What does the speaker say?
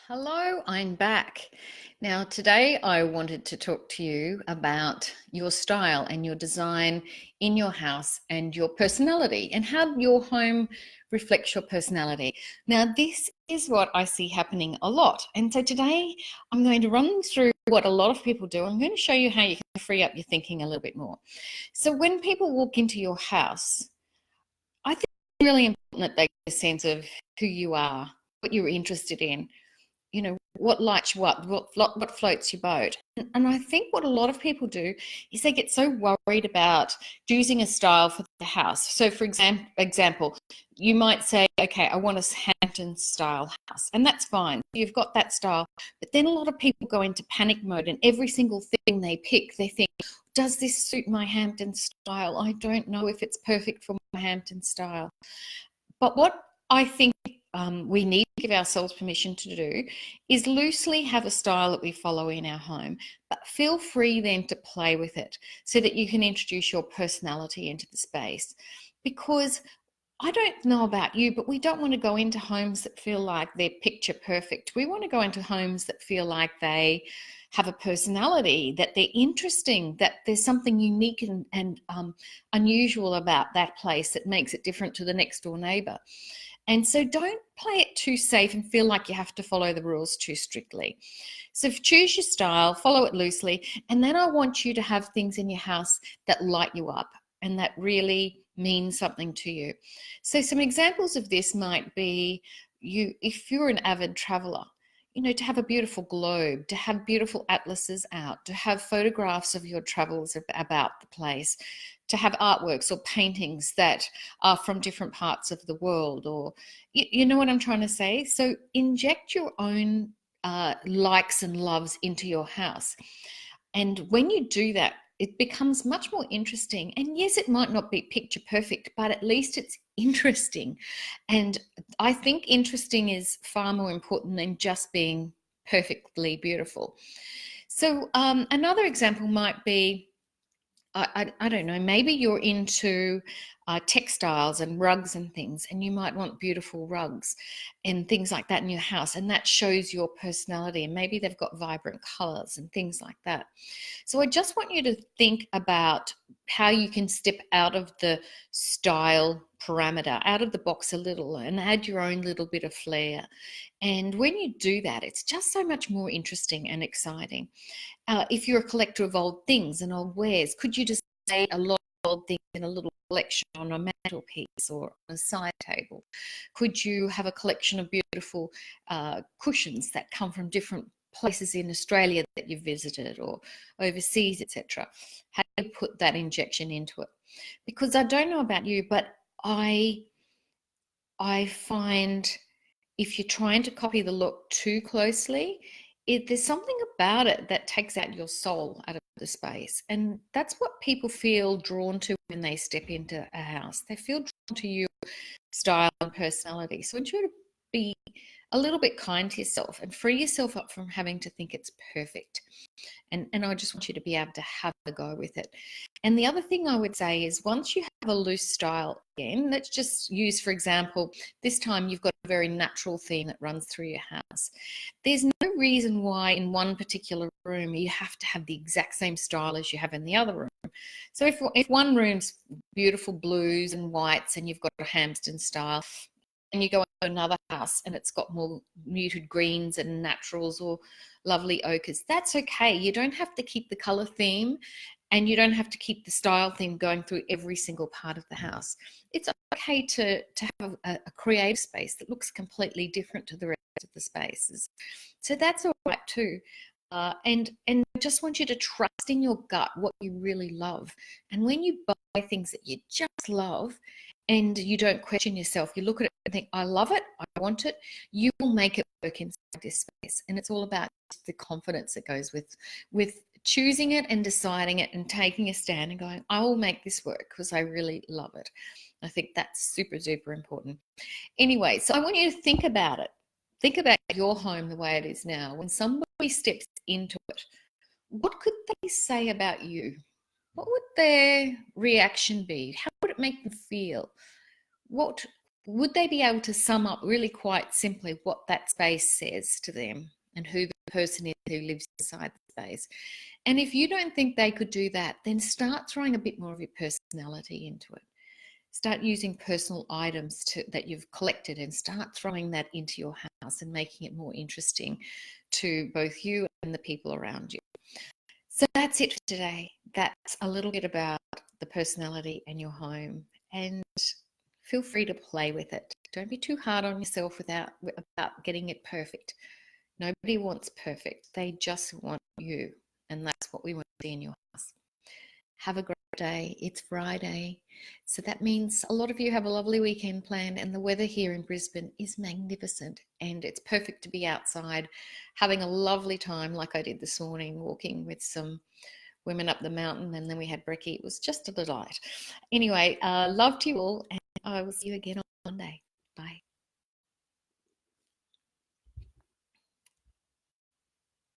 Hello, I'm back. Now, today I wanted to talk to you about your style and your design in your house and your personality and how your home reflects your personality. Now, this is what I see happening a lot. And so today I'm going to run through what a lot of people do. I'm going to show you how you can free up your thinking a little bit more. So, when people walk into your house, I think it's really important that they get a sense of who you are, what you're interested in, what lights you up, what floats your boat. And I think what a lot of people do is they get so worried about choosing a style for the house. So for example, you might say, okay, I want a Hampton style house, and that's fine, you've got that style. But then a lot of people go into panic mode, and every single thing they pick, they think, does this suit my Hampton style? I don't know if it's perfect for my Hampton style. But what I think we need to give ourselves permission to do is loosely have a style that we follow in our home, but feel free then to play with it so that you can introduce your personality into the space. Because I don't know about you, but we don't want to go into homes that feel like they're picture perfect. We want to go into homes that feel like they have a personality, that they're interesting, that there's something unique and unusual about that place that makes it different to the next door neighbor. And so don't play it too safe and feel like you have to follow the rules too strictly. So choose your style, follow it loosely, and then I want you to have things in your house that light you up and that really mean something to you. So some examples of this might be if you're an avid traveler, to have a beautiful globe, to have beautiful atlases out, to have photographs of your travels about the place, to have artworks or paintings that are from different parts of the world, or you know what I'm trying to say? So inject your own likes and loves into your house. And when you do that, it becomes much more interesting. And yes, it might not be picture perfect, but at least it's interesting. And I think interesting is far more important than just being perfectly beautiful. So another example might be, I don't know, maybe you're into textiles and rugs and things, and you might want beautiful rugs and things like that in your house, and that shows your personality. And maybe they've got vibrant colors and things like that. So I just want you to think about how you can step out of the style parameter, out of the box a little, and add your own little bit of flair. And when you do that, it's just so much more interesting and exciting. If you're a collector of old things and old wares, could you just say a lot of old things in a little collection on a mantelpiece or on a side table? Could you have a collection of beautiful cushions that come from different places in Australia that you've visited or overseas, etc.? How do you put that injection into it? Because I don't know about you, but I find if you're trying to copy the look too closely, there's something about it that takes out your soul out of the space. And that's what people feel drawn to when they step into a house. They feel drawn to your style and personality. So I want you to be a little bit kind to yourself and free yourself up from having to think it's perfect. And I just want you to be able to have a go with it. And the other thing I would say is once you have a loose style again, let's just use, for example, this time you've got a very natural theme that runs through your house. There's no reason why in one particular room you have to have the exact same style as you have in the other room. So if one room's beautiful blues and whites and you've got a Hampton style, and you go to another house and it's got more muted greens and naturals or lovely ochres, that's okay. You don't have to keep the color theme and you don't have to keep the style theme going through every single part of the house. It's okay to have a creative space that looks completely different to the rest of the spaces. So that's all right too. And I just want you to trust in your gut what you really love. And when you buy things that you just love and you don't question yourself, you look at it and think, I love it, I want it, you will make it work inside this space. And it's all about the confidence that goes with choosing it and deciding it and taking a stand and going, I will make this work because I really love it. I think that's super, super important. Anyway, so I want you to think about it. Think about your home the way it is now. When somebody steps into it, what could they say about you? What would their reaction be? How would it make them feel? What would they be able to sum up really quite simply what that space says to them and who the person is who lives inside the space? And if you don't think they could do that, then start throwing a bit more of your personality into it. Start using personal items that you've collected and start throwing that into your house and making it more interesting to both you and the people around you. So that's it for today. That's a little bit about the personality and your home, and feel free to play with it. Don't be too hard on yourself about getting it perfect. Nobody wants perfect. They just want you, and that's what we want to see in your house. Have a great day. It's Friday, so that means a lot of you have a lovely weekend planned, and the weather here in Brisbane is magnificent, and it's perfect to be outside having a lovely time like I did this morning, walking with some women up the mountain, and then we had brekkie. It was just a delight. Anyway, love to you all, and I will see you again on Monday. Bye.